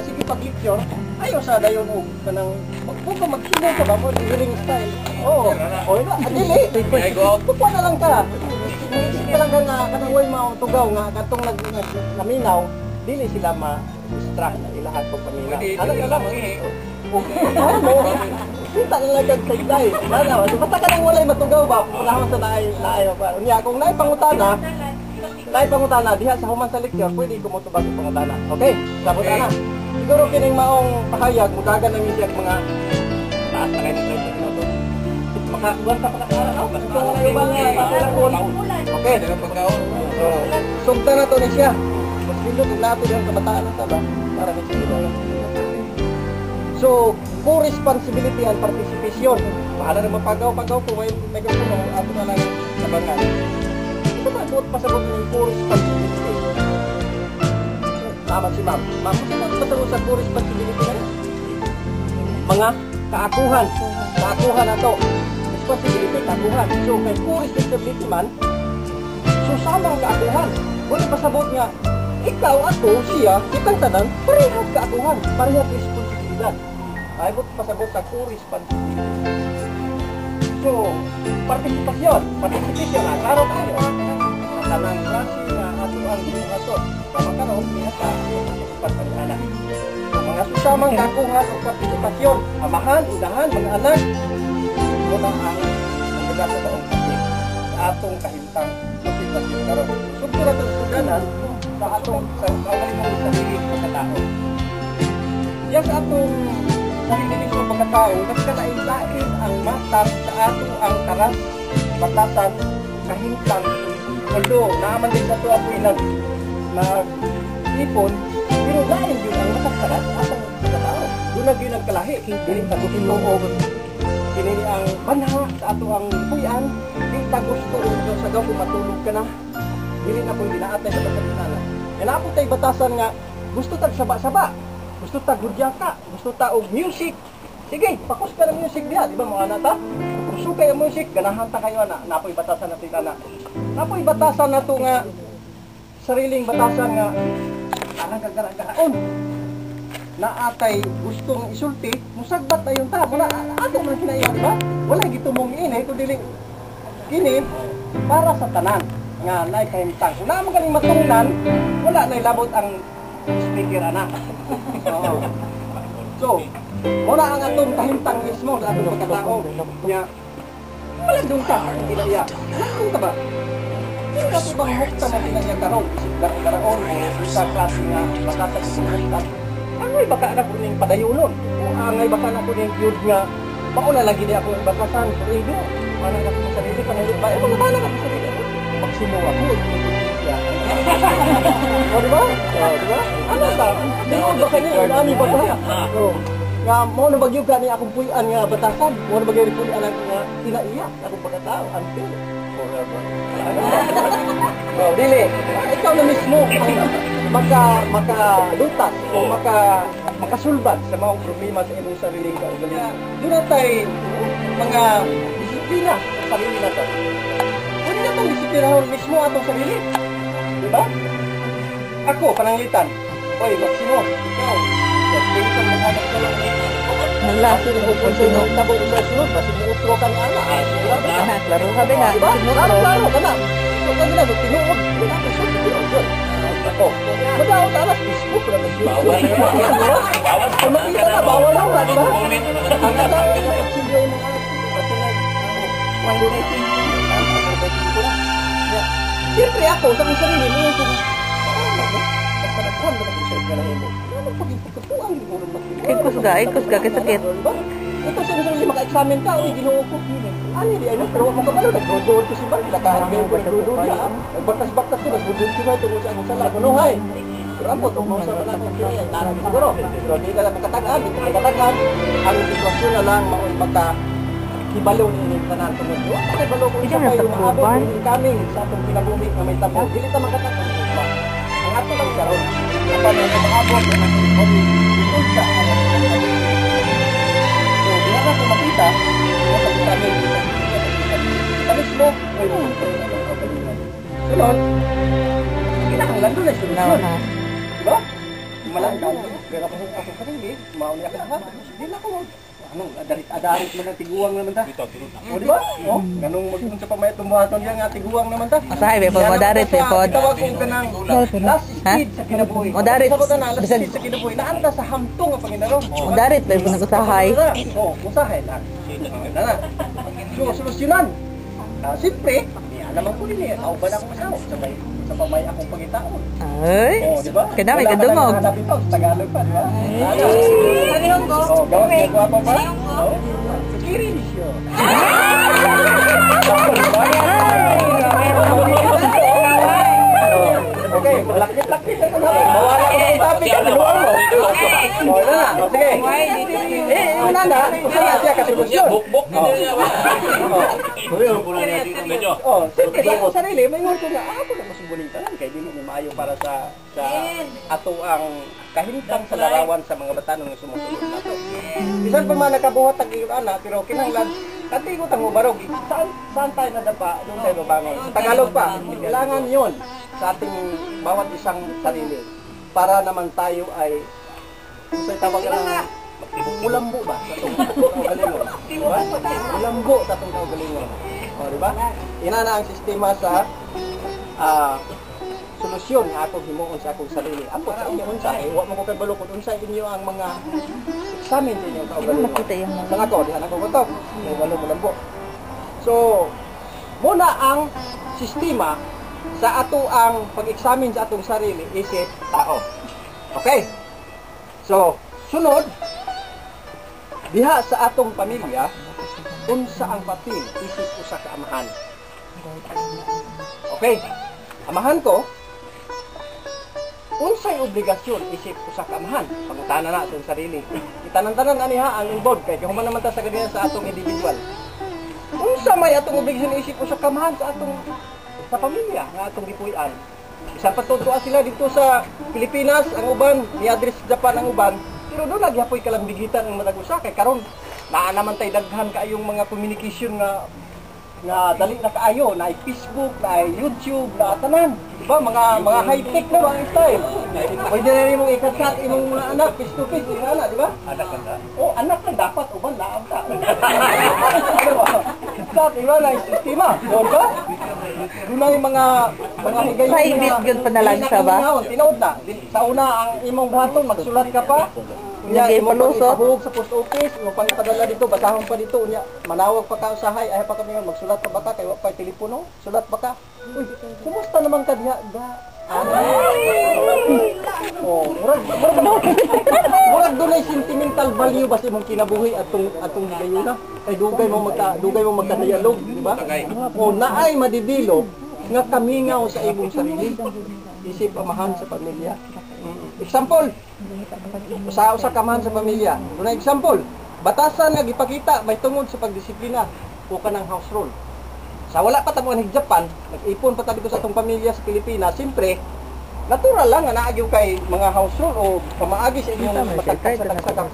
Sige pag-lecture, ayaw sa dayon mo kanang kung ka magsubo ka ba mo hearing style. Oo. O ina, dili. Kuha na lang ka. Isip ka lang ka nga kanang way matugaw nga katong naminaw, dili sila ma-distract na ilahat pag paminaw. Ano ka lang? Ano mo? Kita na lang kag sideline. Basta ka nang walay matugaw ba? Unahan sa naay ba? Unya kung naay pangutana diha sa human sa lecture, pwede ko mo tubag ang pangutana. Okay? Sabot na. Siguro kining maong pahayag mudagan ng isyak mga taas na kayo ng 30 minutos. Makakuha ka pa na para no? Okay, dagang pagkaon. Sugta na to ni siya. Mas pindot kung nato yung kabataan na ba? Para ni siya. So, co-responsibility and participation. Pahala na mapagaw-pagaw kung may microphone ato na lang sabangan. Ito ba, buot pasabot ng co-responsibility. Tama si ma'am. Ma'am, kung sino sa co-responsibility na rin? Mga kaakuhan. Kaakuhan na to. Responsibility, kaakuhan. So, may co-responsibility man, so samang kaakuhan. Kung pasabot nga, ikaw, ako, siya, kitang tanan, parehas kaakuhan. Parehas responsibilidad. Ay, buot pasabot sa co-responsibility. So, participation. Klaro tayo. Tanang klase nga ato ang gibuhaton. Kamakaroon niya ka participasyon. Mga susamang kakuhan o partisipasyon, amahan, unahan, mga anak, muna ang magdala sa taong kapit sa atong kahintang partisipasyon karon. Sugtura itong suganan sa atong kawalay ng sarili pagkatao. Yan sa atong sarili mismo pagkatao, nagkalain-lain ang matang sa atong ang taras, batasan, kahintang. Although, naaman din na ito ako nag-ipon, pero lain yun ang matakarat atong pagkatao. Doon na yun ang kalahi. Dili tagusin mo o kinini ang banha sa ato ang puyan. Dili tagusto o sa gaw kung matulog ka na. Dili na kung ginaatay sa pagkatinala. Yan ako tayo batasan nga, gusto tag saba-saba. Gusto tag gudya ka. Gusto ta og music. Sige, pakus ka ng music diya. Di ba mga anak ta? Gusto kayo music, ganahan ta kayo na. Napoy batasan natin na. Napoy batasan na ito nga, sariling batasan nga, anang kagara-garaon. Na atay gustong isulti, musagbat na yung ta. Muna, ato man kinaiyan, di ba? Wala gitumong inay, kundi kini para sa tanan. Nga, naay kahimtang. Kung naman galing matungnan, wala na ilabot ang speaker, anak. So, muna ang atong kahimtang mismo sa atong pagkatao. Nga, malandong ka, kinaiya. Malandong ka ba? Hindi na po bang hukta na pinagyan karoon? Garaon o sa klase nga makatag sa angay baka na po ning padayunon. O angay baka na po ning yun nga mauna lagi di ako batasan sa radio. Ano na po sa sarili, panayot ba? Ito nabala ka po sa sarili. Magsimo ako. O diba? Diba? Ano ba? Hindi ko baka niya, dami ba ba? Nga, mo na bagyo ka niya akong puyan nga batasan. Mo na bagyo rin puyan nga tinaiyak. Akong pagkatao, until dili, ikaw na mismo ang makalutas o makasulbat sa mga problema sa inyong sariling kaugalingan. Doon na tayo mga disiplina sa sarili na ito. Pwede na itong disiplinahan mismo atong sarili. Diba? Ako, pananglitan. Oy, Maximo, ikaw. Pwede kang maghanap ka lang. Nalasi na kung sino tabong sa sunod, basi mo utro ka na ala. Laro ka ba na? Laro ka na. So ka na, tinuod. Wala ka siya, tinuod. Ako, madaot alas, Facebook na ba siya? Bawal na yun. Kung makita na, bawal na ba, diba? Ang atang na pagsilyo yung mga kasi nag-mandunating. Siyempre ako, sa mga sarili mo, yung pagpanaghan mo na kung ka na imo. Ikos ga, kasakit. Ito sa gusto niya maka-examine ka, uy, ginoo ko. Ano yun, ano, pero mo ka ba, nag-rodod ko si Bar, nag-rodod niya, nagbatas-batas ko, nag-rodod ko na, tungkol sa akong sala, kunuhay. Pero ang po, mo sa mga kaya, narang siguro. Pero di ka lang makatagaan, di ka makatagaan. Ang sitwasyon na lang, maoy hibalo ni tanan tumudo. Ay balo ko sa kayo maabot ni coming sa atong pinabumik na may tabo. Dili ta makatakan. Ang ato lang karon. Apa na sa maabot na ng hobby. Isa ang so, diha na makita, ang pagkakaroon dito. Tapos mo, ay mo. Sunod. Kinahanglan doon na solusyon. Diba? Malanggaw. Pero ako sarili, mauni ako ha. Di na ako. Anong adarit man ang tiguang naman ta. O di ba? O, ganung magkung sa pamay tumuhaton diyan nga tiguang naman ta. Asahay be pod modarit be pod. Tawag kong kanang last speed sa kinabuhi. Modarit. Sa na last speed sa kinabuhi. Naanda sa hamtong ang Panginoon. Modarit be pod usahay. O, usahay lang. Na. So, solusyonan. Siyempre, alam ko din eh, kauban ako masaw sa pamay akong pagitaon. Ay. Oh, di ba? Kada may kadumog. Hanapin pa, sa Tagalog pa, di ba? Sarihong ko. Oh, gawas niya ko pa pa? Oh, kirin siya. Okay, malakit-lakit na kami. Mawala ko ng topic, kaluan mo. Oh, na. Sige. Una na, una siya kasolusyon. Bukbok na niya ba? Oh, sige, ako sarili, may ngurto nga, ako na masubulitan lang, kaya dili ni maayo para sa ato ang kahintang sa larawan sa mga batanon nga sumusunod nato. Bisan pa man nakabuhat ang iyong ana, pero kinahanglan, katigot ang ubarog, saan tayo nadapa, doon tayo babangon. Sa Tagalog pa, kailangan yun sa ating bawat isang sarili, para naman tayo ay, sa tawag na, ulambo ba sa itong kaugalingon? Diba? Ulambo sa itong kaugalingon. O, diba? Ina na ang sistema sa solusyon nga akong himuon sa akong sarili. Ambot sa inyo unsa, huwag mo ko kay balukod unsa inyo ang mga examine din yung kaugalingon. Sa ako, dihan ako kutok. May walo ulambo. So, muna ang sistema sa ato ang pag-examine sa atong sarili, isip, tao. Okay? So, sunod, diha sa atong pamilya, unsa ang papel isip usa ka amahan. Okay, amahan ko, unsay obligasyon isip usa ka amahan. Pangutanan na atong sarili. Itanan-tanan ani ha ang involved kay human naman ta sa ganyan sa atong individual. Unsa may atong obligasyon isip usa ka amahan sa atong sa pamilya nga atong gipuy-an. Isang patutuan sila dito sa Pilipinas, ang uban, ni-address Japan ang uban. Pero doon nagyapoy kalambigitan ang matag usa kay karon naa naman tay daghan kaayong mga communication nga dali na kaayo, na Facebook, na YouTube, na tanan. Diba? Mga high-tech na ang style. Pwede na rin mong ikat-chat imong mga anak, face-to-face, yung anak, di ba? Anak lang da. Oh, anak lang dapat, uban, laang ka. Chat, iba na yung sistema. Doon ba? Doon na yung mga higay. Private yun panalagsa ba? Tinood na. Sa una, ang imong buhaton, magsulat ka pa. Unya imo palusot sa post office, imo pang ipadala dito, basahon pa dito unya. Manawag pa ka usahay, ay pa kami magsulat pa baka kay wa pa telepono, sulat baka. Uy, kumusta naman ka diha? Oh, murag dunay sentimental value basta imong kinabuhi atong higayuna. Ay dugay mo magka-dialog, di ba? Oh, naay madidilo nga kamingaw sa imong sarili. Isip amahan sa pamilya. Example, usa kamahan sa pamilya. Una example, batasan nga gipakita may tungod sa pagdisiplina o kanang house rule. Sa wala pa tamo ng Japan, nag-ipon pa tabi ko sa atong pamilya sa Pilipinas, siyempre, natural lang nga naagyo kay mga house rule o pamaagi sa inyong matagtag sa